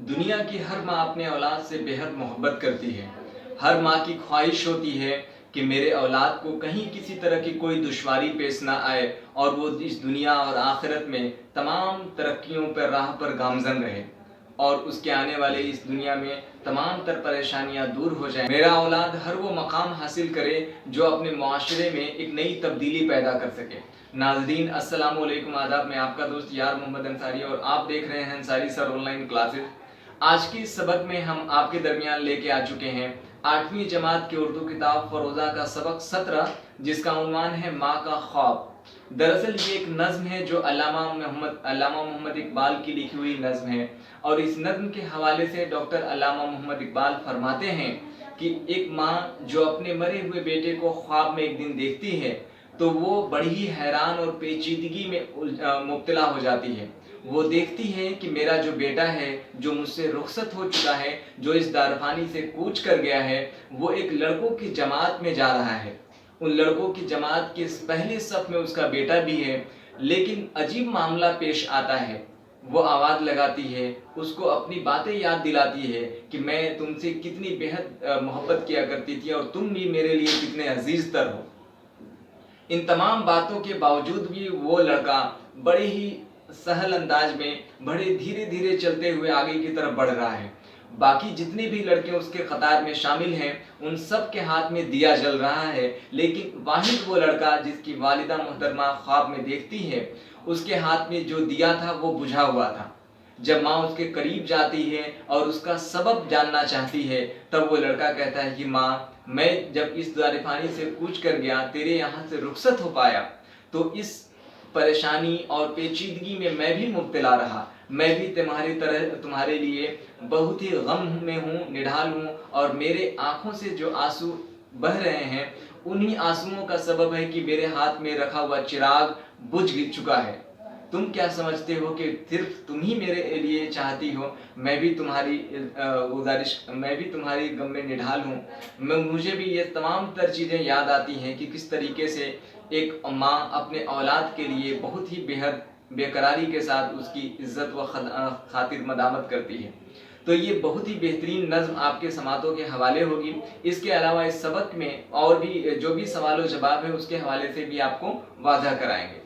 दुनिया की हर माँ अपने औलाद से बेहद मोहब्बत करती है। हर माँ की ख्वाहिश होती है कि मेरे औलाद को कहीं किसी तरह की कोई दुश्वारी पेश ना आए और वो इस दुनिया और आखिरत में तमाम तरक्कियों पर राह पर गामजन रहे और उसके आने वाले इस दुनिया में तमाम तर परेशानियां दूर हो जाएं। मेरा औलाद हर वो मकाम हासिल करे जो अपने माशरे में एक नई तब्दीली पैदा कर सके। नाज़रीन अस्सलाम वालेकुम, आदाब। मैं आपका दोस्त यार मोहम्मद अंसारी और आप देख रहे हैं अंसारी सर ऑनलाइन क्लासेस। आज की इस सबक में हम आपके दरमियान लेके आ चुके हैं 8वीं जमात की उर्दू किताब फरोज़ा का सबक 17, जिसका उन्वान है माँ का ख्वाब। दरअसल ये एक नज़्म है जो अल्लामा मोहम्मद इकबाल की लिखी हुई नज़्म है और इस नज़्म के हवाले से डॉक्टर अल्लामा मोहम्मद इकबाल फरमाते हैं कि एक माँ जो अपने मरे हुए बेटे को ख्वाब में एक दिन देखती है तो वो बड़ी ही हैरान और पेचीदगी में मुब्तला हो जाती है। वो देखती है कि मेरा जो बेटा है जो मुझसे रुखसत हो चुका है, जो इस दारफानी से कूच कर गया है, वो एक लड़कों की जमात में जा रहा है। उन लड़कों की जमात के पहले सफ में उसका बेटा भी है, लेकिन अजीब मामला पेश आता है। वो आवाज़ लगाती है, उसको अपनी बातें याद दिलाती है कि मैं तुमसे कितनी बेहद मोहब्बत किया करती थी और तुम भी मेरे लिए कितने अजीज तर हो। इन तमाम बातों के बावजूद भी वो लड़का बड़े ही सहल अंदाज में बड़े धीरे धीरे चलते हुए आगे की तरफ बढ़ रहा है। बाकी जितने भी लड़के उसके कतार में शामिल हैं उन सब के हाथ में दिया जल रहा है, लेकिन वाहिद वो लड़का जिसकी वालिदा मोहतरमा ख्वाब में देखती है, उसके हाथ में जो दिया था वो बुझा हुआ था। जब माँ उसके करीब जाती है और उसका सबब जानना चाहती है तब वो लड़का कहता है कि माँ, मैं जब इस दारफानी से कूच कर गया, तेरे यहाँ से रुखसत हो पाया, तो इस परेशानी और पेचीदगी में मैं भी मुब्तला रहा। मैं भी तुम्हारी तरह तुम्हारे लिए बहुत ही गम में हूँ, निढाल हूँ और मेरे आँखों से जो आंसू बह रहे हैं उन्हीं आंसुओं का सबब है कि मेरे हाथ में रखा हुआ चिराग बुझ चुका है। तुम क्या समझते हो कि सिर्फ तुम ही मेरे लिए चाहती हो? मैं भी तुम्हारी मैं भी तुम्हारी गम में निढाल हूँ। मुझे भी ये तमाम तर चीज़ें याद आती हैं कि किस तरीके से एक माँ अपने औलाद के लिए बहुत ही बेहद बेकरारी के साथ उसकी इज्जत व खातिर मदामत करती है। तो ये बहुत ही बेहतरीन नज़्म आपके समातों के हवाले होगी। इसके अलावा इस सबक में और भी जो भी सवाल व जवाब है उसके हवाले से भी आपको वाज़ह कराएंगे।